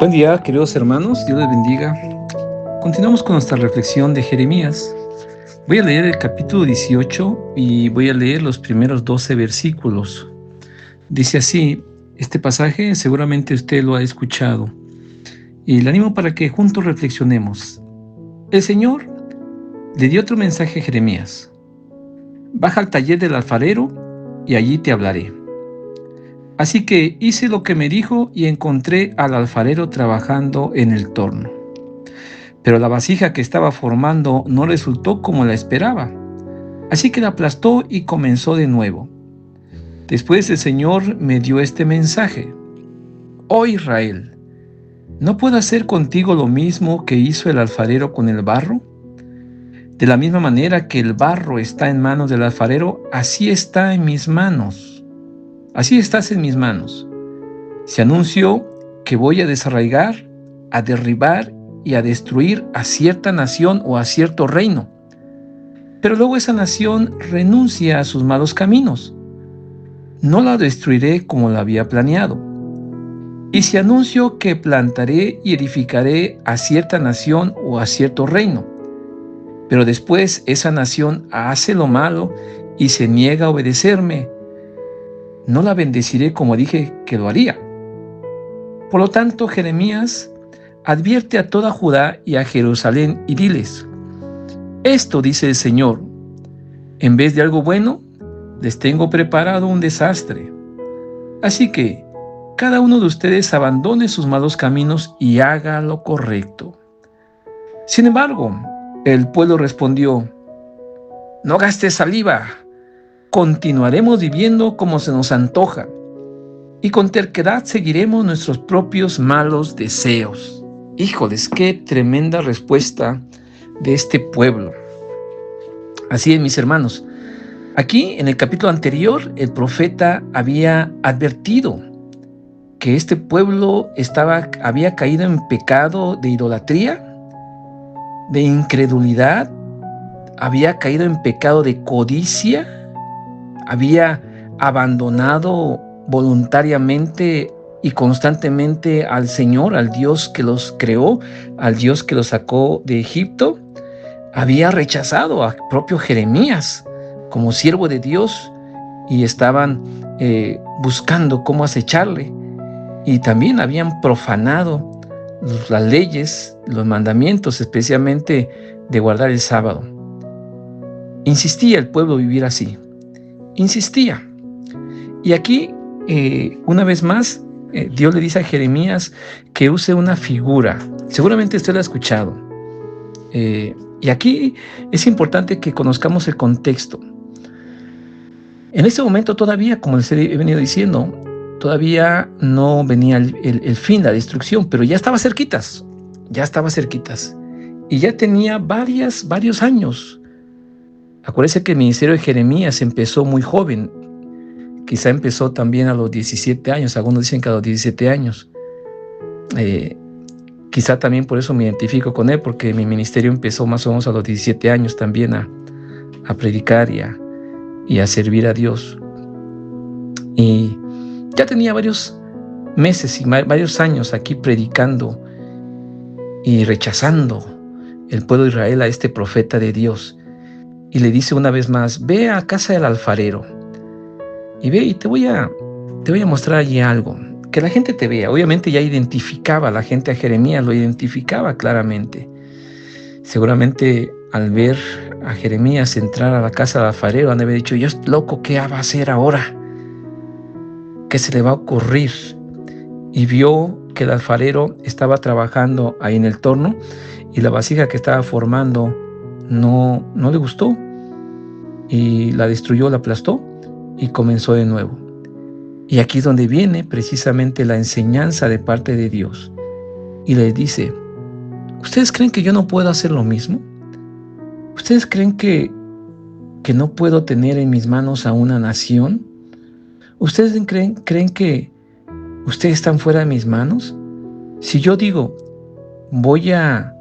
Buen día, queridos hermanos, Dios les bendiga. Continuamos con nuestra reflexión de Jeremías. Voy a leer el capítulo 18 y voy a leer los primeros 12 versículos. Dice así, este pasaje seguramente usted lo ha escuchado y le animo para que juntos reflexionemos. El Señor le dio otro mensaje a Jeremías. Baja al taller del alfarero y allí te hablaré. Así que hice lo que me dijo y encontré al alfarero trabajando en el torno. Pero la vasija que estaba formando no resultó como la esperaba. Así que la aplastó y comenzó de nuevo. Después el Señor me dio este mensaje. Oh Israel, ¿no puedo hacer contigo lo mismo que hizo el alfarero con el barro? De la misma manera que el barro está en manos del alfarero, así está en mis manos. Así estás en mis manos. Se anunció que voy a desarraigar, a derribar y a destruir a cierta nación o a cierto reino. Pero luego esa nación renuncia a sus malos caminos. No la destruiré como la había planeado. Y se anunció que plantaré y edificaré a cierta nación o a cierto reino. Pero después esa nación hace lo malo y se niega a obedecerme. No la bendeciré como dije que lo haría. Por lo tanto, Jeremías advierte a toda Judá y a Jerusalén y diles, esto dice el Señor, en vez de algo bueno, les tengo preparado un desastre. Así que cada uno de ustedes abandone sus malos caminos y haga lo correcto. Sin embargo, el pueblo respondió, no gastes saliva, continuaremos viviendo como se nos antoja, y con terquedad seguiremos nuestros propios malos deseos. Híjoles, qué tremenda respuesta de este pueblo. Así es, mis hermanos. Aquí, en el capítulo anterior, el profeta había advertido que este pueblo había caído en pecado de idolatría, de incredulidad, había caído en pecado de codicia, había abandonado voluntariamente y constantemente al Señor, al Dios que los creó, al Dios que los sacó de Egipto. Había rechazado al propio Jeremías como siervo de Dios y estaban buscando cómo acecharle. Y también habían profanado las leyes, los mandamientos, especialmente de guardar el sábado. Insistía el pueblo vivir así. Insistía. Y aquí, una vez más, Dios le dice a Jeremías que use una figura. Seguramente usted lo ha escuchado. Y aquí es importante que conozcamos el contexto. En este momento todavía, como les he venido diciendo, todavía no venía el fin, la destrucción, pero ya estaba cerquitas. Y ya tenía varios años. Acuérdense que el ministerio de Jeremías empezó muy joven. Quizá empezó también a los 17 años, algunos dicen que a los 17 años. Quizá también por eso me identifico con él, porque mi ministerio empezó más o menos a los 17 años también a predicar y a servir a Dios. Y ya tenía varios meses y varios años aquí predicando y rechazando el pueblo de Israel a este profeta de Dios. Y le dice una vez más, ve a casa del alfarero y ve y te voy a mostrar allí algo, que la gente te vea. Obviamente ya identificaba la gente a Jeremías, lo identificaba claramente. Seguramente al ver a Jeremías entrar a la casa del alfarero, han de haber dicho, yo estoy loco, ¿qué va a hacer ahora? ¿Qué se le va a ocurrir? Y vio que el alfarero estaba trabajando ahí en el torno y la vasija que estaba formando no le gustó y la destruyó, la aplastó y comenzó de nuevo. Y aquí es donde viene precisamente la enseñanza de parte de Dios. Y les dice, ¿ustedes creen que yo no puedo hacer lo mismo? ¿Ustedes creen que no puedo tener en mis manos a una nación? ¿Ustedes creen que ustedes están fuera de mis manos? Si yo digo, voy a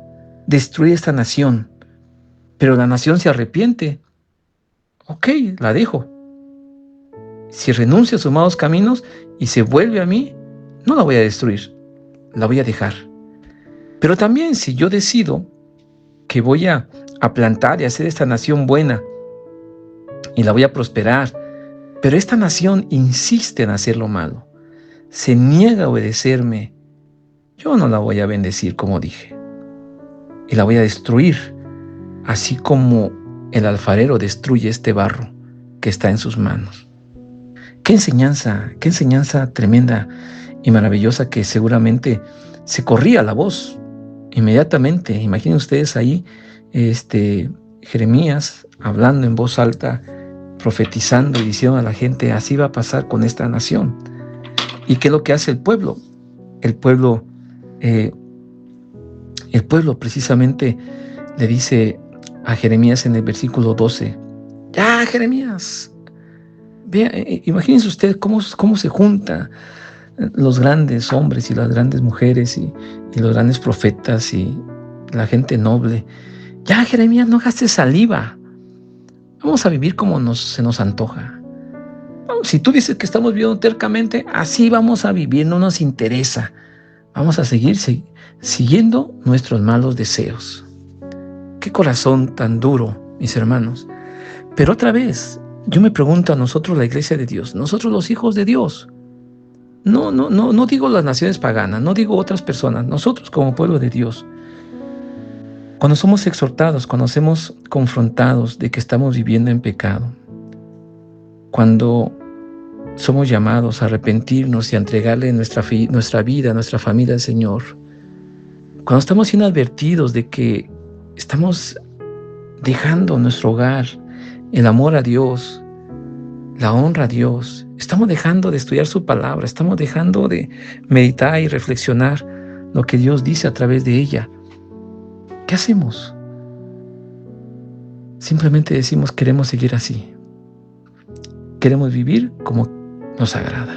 destruir esta nación, pero la nación se arrepiente, ok, la dejo. Si renuncia a sus malos caminos y se vuelve a mí, no la voy a destruir. la voy a dejar. Pero también si yo decido que voy a plantar y hacer esta nación buena y la voy a prosperar, pero esta nación insiste en hacer lo malo, se niega a obedecerme, yo no la voy a bendecir como dije, y la voy a destruir, así como el alfarero destruye este barro que está en sus manos. Qué enseñanza tremenda y maravillosa, que seguramente se corría la voz inmediatamente. Imaginen ustedes ahí, Jeremías hablando en voz alta, profetizando y diciendo a la gente, así va a pasar con esta nación. ¿Y qué es lo que hace el pueblo? El pueblo precisamente le dice a Jeremías en el versículo 12, ya Jeremías, imagínense ustedes cómo se juntan los grandes hombres y las grandes mujeres y los grandes profetas y la gente noble. Ya Jeremías, no gastes saliva, vamos a vivir como se nos antoja. Si tú dices que estamos viviendo tercamente, así vamos a vivir, no nos interesa. Vamos a seguir siguiendo nuestros malos deseos. Qué corazón tan duro, mis hermanos. Pero otra vez, yo me pregunto a nosotros, la iglesia de Dios, nosotros los hijos de Dios, no digo las naciones paganas, no digo otras personas, nosotros como pueblo de Dios, cuando somos exhortados, cuando somos confrontados de que estamos viviendo en pecado, cuando somos llamados a arrepentirnos y a entregarle nuestra vida, nuestra familia al Señor, cuando estamos siendo advertidos de que estamos dejando nuestro hogar, el amor a Dios, la honra a Dios, estamos dejando de estudiar su palabra, estamos dejando de meditar y reflexionar lo que Dios dice a través de ella. ¿Qué hacemos? Simplemente decimos, queremos seguir así. Queremos vivir como nos agrada.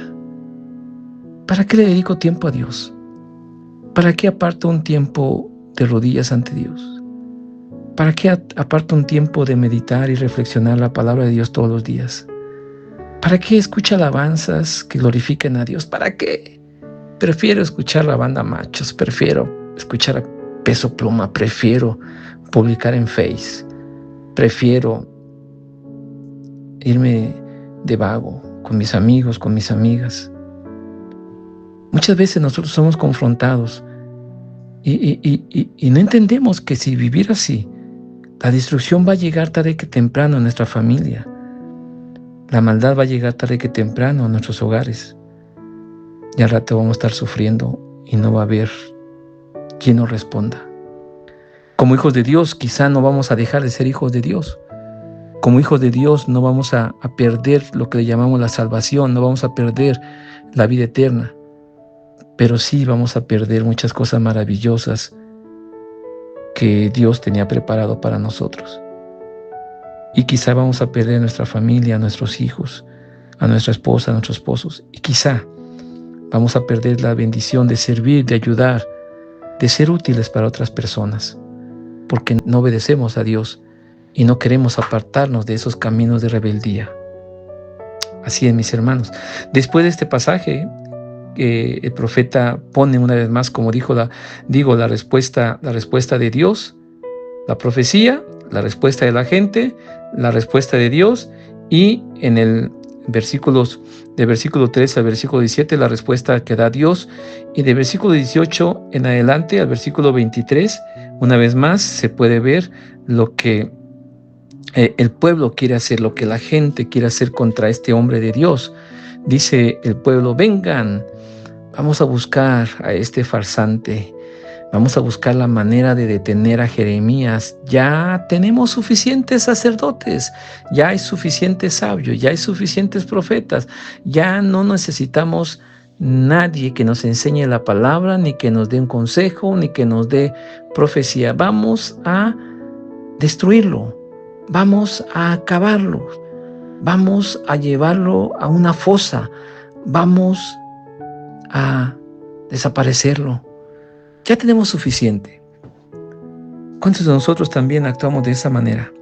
¿Para qué le dedico tiempo a Dios? ¿Para qué aparto un tiempo de rodillas ante Dios? ¿Para qué aparto un tiempo de meditar y reflexionar la palabra de Dios todos los días? ¿Para qué escucho alabanzas que glorifiquen a Dios? ¿Para qué? Prefiero escuchar la banda Machos, prefiero escuchar a Peso Pluma, prefiero publicar en Face, prefiero irme de vago con mis amigos, con mis amigas. Muchas veces nosotros somos confrontados y no entendemos que si vivir así, la destrucción va a llegar tarde que temprano a nuestra familia. La maldad va a llegar tarde que temprano a nuestros hogares. Y al rato vamos a estar sufriendo y no va a haber quien nos responda. Como hijos de Dios, quizá no vamos a dejar de ser hijos de Dios. Como hijos de Dios no vamos a perder lo que le llamamos la salvación, no vamos a perder la vida eterna, pero sí vamos a perder muchas cosas maravillosas que Dios tenía preparado para nosotros. Y quizá vamos a perder a nuestra familia, a nuestros hijos, a nuestra esposa, a nuestros esposos. Y quizá vamos a perder la bendición de servir, de ayudar, de ser útiles para otras personas, porque no obedecemos a Dios y no queremos apartarnos de esos caminos de rebeldía. Así es, mis hermanos. Después de este pasaje, el profeta pone una vez más, como la respuesta de Dios, la profecía, la respuesta de la gente, la respuesta de Dios, y en el del versículo 3 al versículo 17, la respuesta que da Dios, y del versículo 18 en adelante al versículo 23, una vez más se puede ver lo que el pueblo quiere hacer, lo que la gente quiere hacer contra este hombre de Dios. Dice el pueblo, vengan, vamos a buscar a este farsante, vamos a buscar la manera de detener a Jeremías. Ya tenemos suficientes sacerdotes, ya hay suficientes sabios, ya hay suficientes profetas, ya no necesitamos nadie que nos enseñe la palabra, ni que nos dé un consejo, ni que nos dé profecía. Vamos a destruirlo, vamos a acabarlo, vamos a llevarlo a una fosa, vamos a desaparecerlo. Ya tenemos suficiente. ¿Cuántos de nosotros también actuamos de esa manera?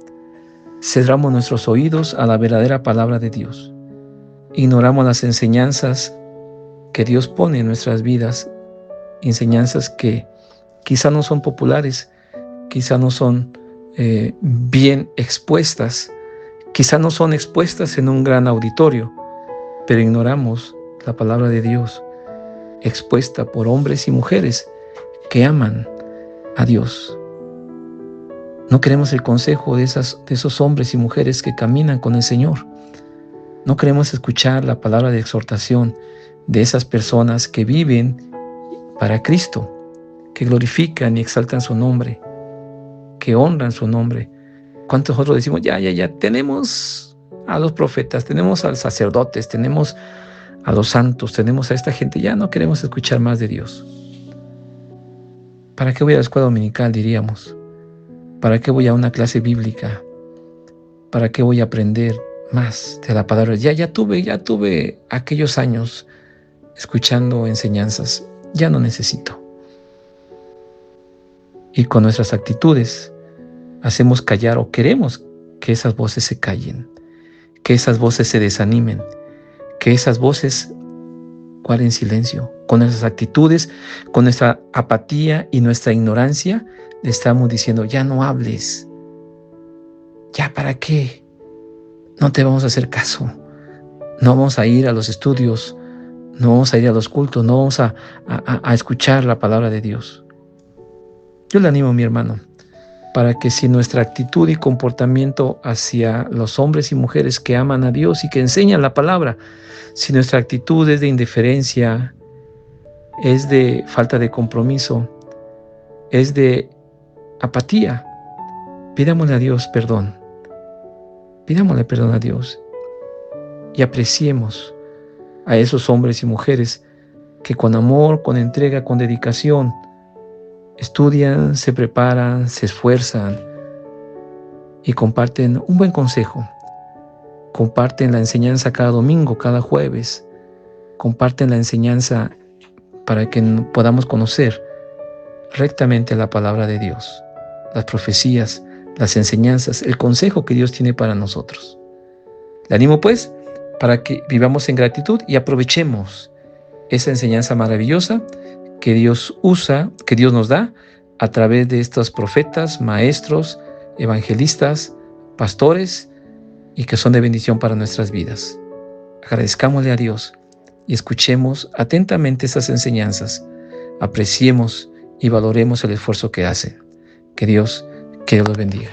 Cerramos nuestros oídos a la verdadera palabra de Dios. Ignoramos las enseñanzas que Dios pone en nuestras vidas enseñanzas que quizá no son populares, quizá no son bien expuestas, quizá no son expuestas en un gran auditorio, pero ignoramos la palabra de Dios expuesta por hombres y mujeres que aman a Dios. No queremos el consejo de esos hombres y mujeres que caminan con el Señor. No queremos escuchar la palabra de exhortación de esas personas que viven para Cristo, que glorifican y exaltan su nombre, que honran su nombre. ¿Cuántos otros decimos, ya, tenemos a los profetas, tenemos a los sacerdotes, tenemos a los santos, tenemos a esta gente, ya no queremos escuchar más de Dios? ¿Para qué voy a la escuela dominical, diríamos? ¿Para qué voy a una clase bíblica? ¿Para qué voy a aprender más de la palabra? Ya tuve aquellos años escuchando enseñanzas, ya no necesito. Y con nuestras actitudes hacemos callar o queremos que esas voces se callen, que esas voces se desanimen, que esas voces guarden silencio. Con nuestras actitudes, con nuestra apatía y nuestra ignorancia, le estamos diciendo, ya no hables, ya para qué, no te vamos a hacer caso, no vamos a ir a los estudios, no vamos a ir a los cultos, no vamos a escuchar la palabra de Dios. Yo le animo, mi hermano, para que si nuestra actitud y comportamiento hacia los hombres y mujeres que aman a Dios y que enseñan la palabra, si nuestra actitud es de indiferencia, es de falta de compromiso, es de apatía, pidámosle a Dios perdón. Pidámosle perdón a Dios y apreciemos a esos hombres y mujeres que con amor, con entrega, con dedicación, estudian, se preparan, se esfuerzan y comparten un buen consejo. Comparten la enseñanza cada domingo, cada jueves. Comparten la enseñanza para que podamos conocer rectamente la palabra de Dios, las profecías, las enseñanzas, el consejo que Dios tiene para nosotros. Le animo pues para que vivamos en gratitud y aprovechemos esa enseñanza maravillosa que Dios usa, que Dios nos da a través de estos profetas, maestros, evangelistas, pastores y que son de bendición para nuestras vidas. Agradezcámosle a Dios y escuchemos atentamente esas enseñanzas. Apreciemos y valoremos el esfuerzo que hacen. Que Dios los bendiga.